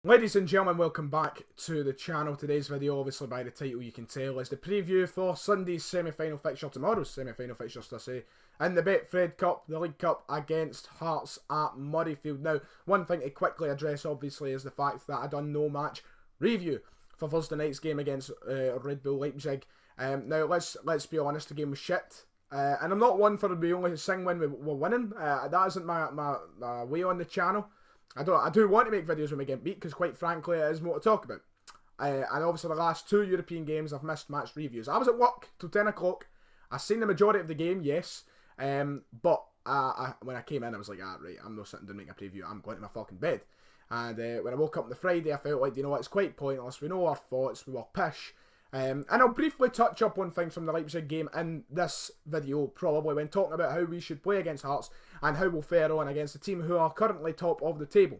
Ladies and gentlemen, welcome back to the channel. Today's video, obviously by the title you can tell, is the preview for Sunday's semi-final fixture, tomorrow's semi-final fixture, to say, in the Betfred Cup, the League Cup against Hearts at Murrayfield. Now, one thing to quickly address, obviously, is the fact that I done no match review for Thursday night's game against Red Bull Leipzig. Now, let's be honest, the game was shit. And I'm not one for the only sing when we're winning. That isn't my way on the channel. I do want to make videos when we get beat, because quite frankly it is more to talk about. And obviously the last two European games I've missed match reviews. I was at work till 10 o'clock. I seen the majority of the game, yes. But when I came in I was like, right, I'm not sitting down making a preview, I'm going to my fucking bed. And when I woke up on the Friday I felt like, you know what, it's quite pointless, we know our thoughts, we were pish. And I'll briefly touch up on things from the Leipzig game in this video, probably, when talking about how we should play against Hearts and how we'll fare on against the team who are currently top of the table.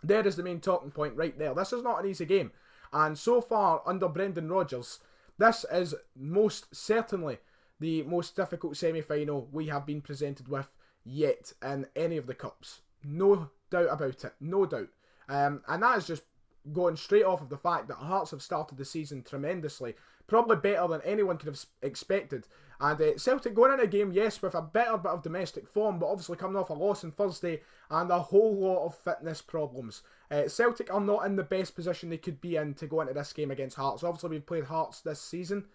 There is the main talking point right there. This is not an easy game, and so far under Brendan Rodgers, this is most certainly the most difficult semi-final we have been presented with yet in any of the cups. No doubt about it, no doubt. And that is just going straight off of the fact that Hearts have started the season tremendously, probably better than anyone could have expected. And Celtic going in a game, yes, with a better bit of domestic form, but obviously coming off a loss on Thursday and a whole lot of fitness problems. Celtic are not in the best position they could be in to go into this game against Hearts. Obviously we've played Hearts this season,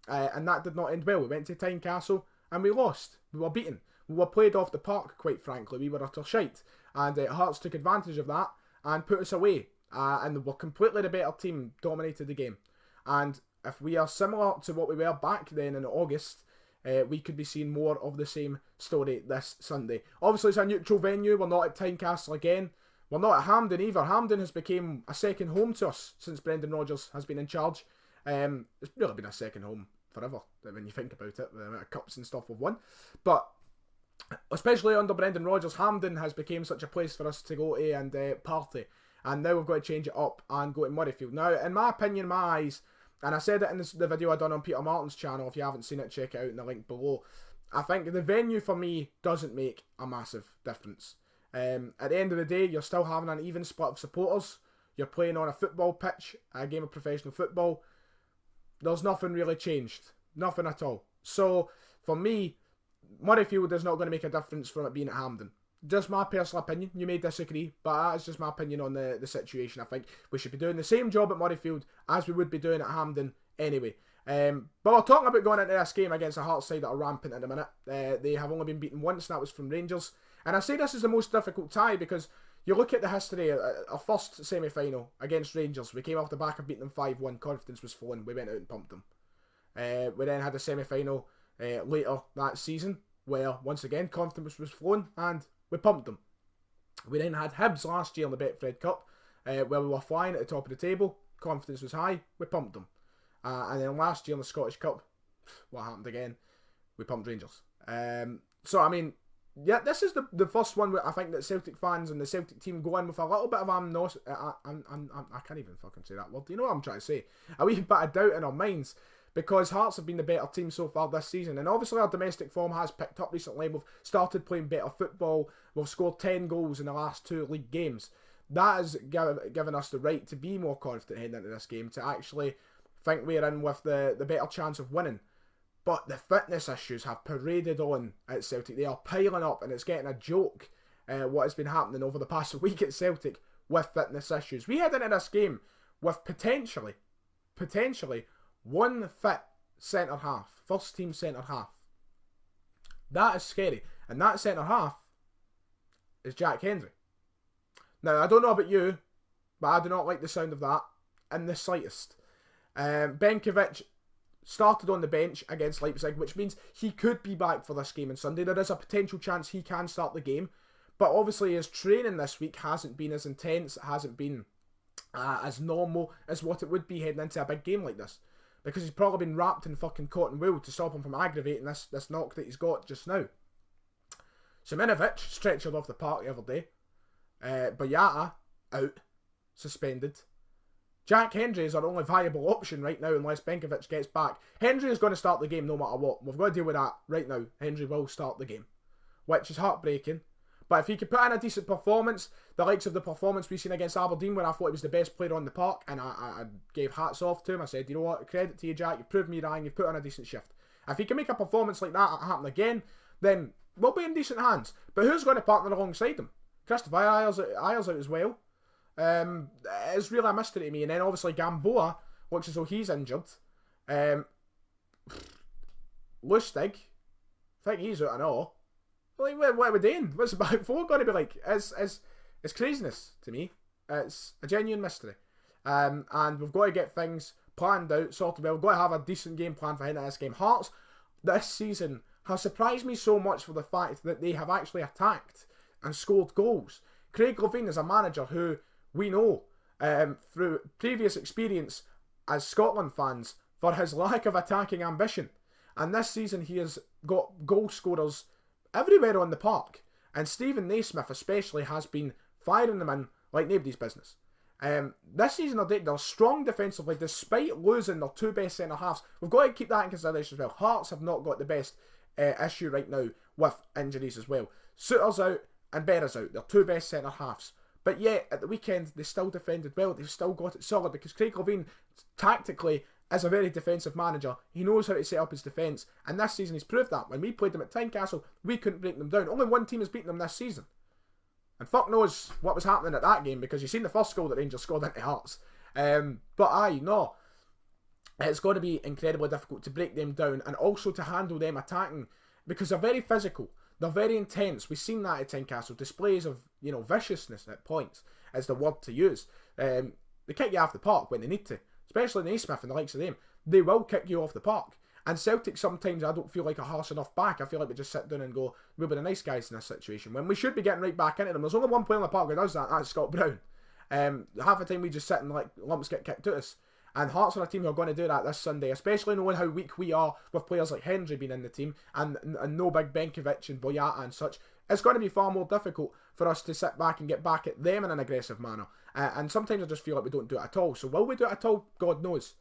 and that did not end well. We went to Tynecastle and we lost. We were beaten. We were played off the park, quite frankly. We were utter shite. And Hearts took advantage of that and put us away. And we're completely the better team, dominated the game. And if we are similar to what we were back then in August, we could be seeing more of the same story this Sunday. Obviously it's a neutral venue, we're not at Tynecastle again. We're not at Hampden either. Hampden has become a second home to us since Brendan Rodgers has been in charge. It's really been a second home forever, when you think about it, the amount of cups and stuff we've won. But especially under Brendan Rodgers, Hampden has become such a place for us to go to and party. And now we've got to change it up and go to Murrayfield. Now, in my opinion, my eyes, and I said it in the video I done on Peter Martin's channel, if you haven't seen it, check it out in the link below. I think the venue for me doesn't make a massive difference. At the end of the day, you're still having an even split of supporters. You're playing on a football pitch, a game of professional football. There's nothing really changed. Nothing at all. So, for me, Murrayfield is not going to make a difference from it being at Hampden. Just my personal opinion. You may disagree, but that's just my opinion on the situation. I think we should be doing the same job at Murrayfield as we would be doing at Hampden anyway. But we're talking about going into this game against a Hearts side that are rampant at the minute. They have only been beaten once, and that was from Rangers. And I say this is the most difficult tie because you look at the history. Our first semi-final against Rangers, we came off the back of beating them 5-1. Confidence was flowing. We went out and pumped them. We then had a semi-final later that season where, once again, confidence was flowing and we pumped them. We then had Hibs last year in the Betfred Cup, where we were flying at the top of the table. Confidence was high. We pumped them. And then last year in the Scottish Cup, what happened again? We pumped Rangers. So, I mean, yeah, this is the first one where I think that Celtic fans and the Celtic team go in with a little bit of I can't even fucking say that word. You know what I'm trying to say? A wee bit of doubt in our minds, because Hearts have been the better team so far this season. And obviously our domestic form has picked up recently. We've started playing better football. We've scored 10 goals in the last 2 league games. That has given us the right to be more confident heading into this game, to actually think we're in with the better chance of winning. But the fitness issues have paraded on at Celtic. They are piling up, and it's getting a joke what has been happening over the past week at Celtic with fitness issues. We head into this game with potentially one fit centre half, first team centre half. That is scary, and that centre half is Jack Hendry. Now, I don't know about you, but I do not like the sound of that in the slightest. Benkovic started on the bench against Leipzig, which means he could be back for this game on Sunday. There is a potential chance he can start the game, but obviously his training this week hasn't been as intense, it hasn't been as normal as what it would be heading into a big game like this, because he's probably been wrapped in fucking cotton wool to stop him from aggravating this knock that he's got just now. Simunovic stretchered off the park the other day. Boyata out, suspended. Jack Hendry is our only viable option right now unless Benkovic gets back. Hendry is going to start the game no matter what. We've got to deal with that right now. Hendry will start the game, which is heartbreaking. But if he could put in a decent performance, the likes of the performance we've seen against Aberdeen, where I thought he was the best player on the park, and I gave hats off to him. I said, you know what, credit to you, Jack. You proved me wrong. You've put on a decent shift. If he can make a performance like that happen again, then we'll be in decent hands. But who's going to partner alongside him? Christopher Ayers out as well. It's really a mystery to me. And then obviously Gamboa looks as though he's injured. Lustig, I think he's out and all. Like, what are we doing? What's the back four going to be like? It's craziness to me. It's a genuine mystery. And we've got to get things planned out, sorted well. We've got to have a decent game plan for heading into this game. Hearts, this season, have surprised me so much for the fact that they have actually attacked and scored goals. Craig Levein is a manager who we know through previous experience as Scotland fans for his lack of attacking ambition. And this season he has got goal scorers everywhere on the park. And Stephen Naismith especially has been firing them in like nobody's business. This season they're strong defensively despite losing their two best centre-halves. We've got to keep that in consideration as well. Hearts have not got the best issue right now with injuries as well. Souttar's out and Berra's out. They're two best centre-halves. But yet, at the weekend, they still defended well. They've still got it solid because Craig Levein, tactically, is a very defensive manager. He knows how to set up his defence. And this season, he's proved that. When we played them at Tynecastle, we couldn't break them down. Only one team has beaten them this season. And fuck knows what was happening at that game because you've seen the first goal that Rangers scored into Hearts. It's going to be incredibly difficult to break them down and also to handle them attacking because they're very physical. They're very intense. We've seen that at Tynecastle. Displays of, viciousness at points is the word to use. They kick you off the park when they need to. Especially Naismith and the likes of them. They will kick you off the park. And Celtic sometimes I don't feel like a harsh enough back. I feel like we just sit down and go, we'll be the nice guys in this situation. When we should be getting right back into them. There's only one player in the park who does that. That's Scott Brown. Half the time we just sit and like lumps get kicked at us. And Hearts are a team who are going to do that this Sunday, especially knowing how weak we are with players like Hendry being in the team and no big Benkovic and Boyata and such. It's going to be far more difficult for us to sit back and get back at them in an aggressive manner. And sometimes I just feel like we don't do it at all. So will we do it at all? God knows.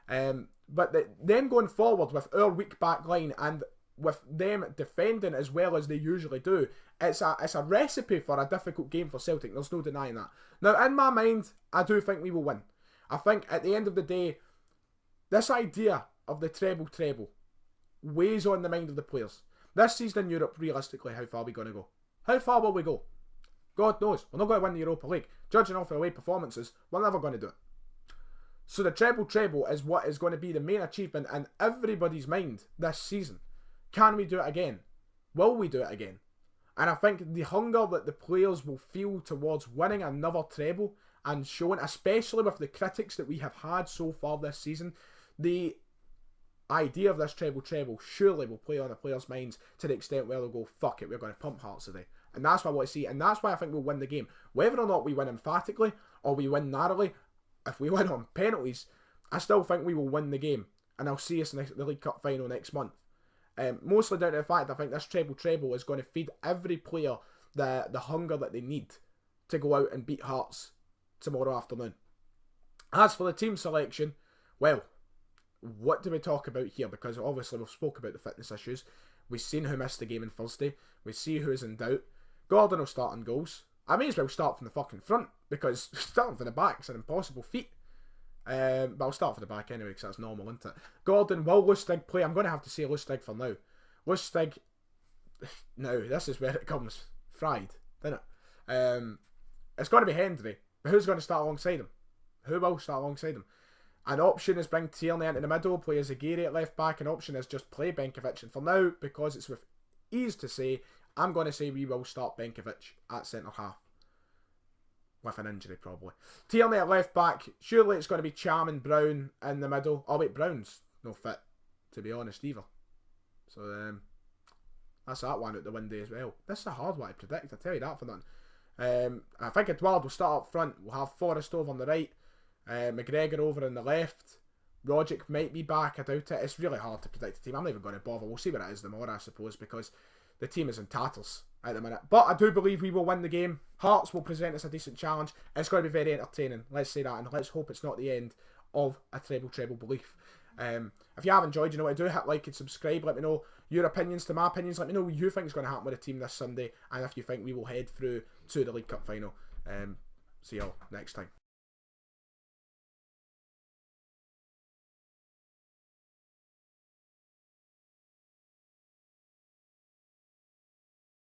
But them going forward with our weak back line and with them defending as well as they usually do, it's a recipe for a difficult game for Celtic. There's no denying that. Now, in my mind, I do think we will win. I think at the end of the day, this idea of the treble weighs on the mind of the players. This season in Europe, realistically, how far are we going to go? How far will we go? God knows. We're not going to win the Europa League. Judging off our away performances, we're never going to do it. So the treble is what is going to be the main achievement in everybody's mind this season. Can we do it again? Will we do it again? And I think the hunger that the players will feel towards winning another treble and showing, especially with the critics that we have had so far this season, the idea of this treble surely will play on the players' minds to the extent where they'll go, fuck it, we're going to pump Hearts today. And that's what I want to see, and that's why I think we'll win the game. Whether or not we win emphatically, or we win narrowly, if we win on penalties, I still think we will win the game. And I'll see us in the League Cup final next month. Mostly down to the fact I think this treble is going to feed every player the hunger that they need to go out and beat Hearts tomorrow afternoon. As for the team selection, well, what do we talk about here? Because obviously we've spoke about the fitness issues. We've seen who missed the game on Thursday. We see who's in doubt. Gordon will start on goals. I may as well start from the fucking front because starting from the back is an impossible feat. But I'll start from the back anyway because that's normal, isn't it? Gordon, will Lustig play? I'm going to have to say Lustig for now. Lustig, now this is where it comes fried, isn't it? It's going to be Hendry, but who's going to start alongside him? Who will start alongside him? An option is bring Tierney into the middle, play Zagiri at left back. An option is just play Benkovic. And for now, because it's with ease to say, I'm going to say we will start Benkovic at centre half. With an injury, probably. Tierney at left back. Surely it's going to be Cham and Brown in the middle. Oh, wait, Brown's no fit, to be honest, either. So, that's that one out the window as well. This is a hard one to predict, I tell you that for nothing. I think Edouard will start up front. We'll have Forrest over on the right. McGregor over on the left. Rogic might be back, I doubt it. It's really hard to predict the team. I'm not even going to bother. We'll see what it is tomorrow, I suppose, because the team is in tatters at the minute. But I do believe we will win the game. Hearts will present us a decent challenge. It's going to be very entertaining. Let's say that, and let's hope it's not the end of a treble belief. If you have enjoyed, you know what to do. Hit like and subscribe. Let me know your opinions to my opinions. Let me know what you think is going to happen with the team this Sunday, and if you think we will head through to the League Cup final. See you all next time.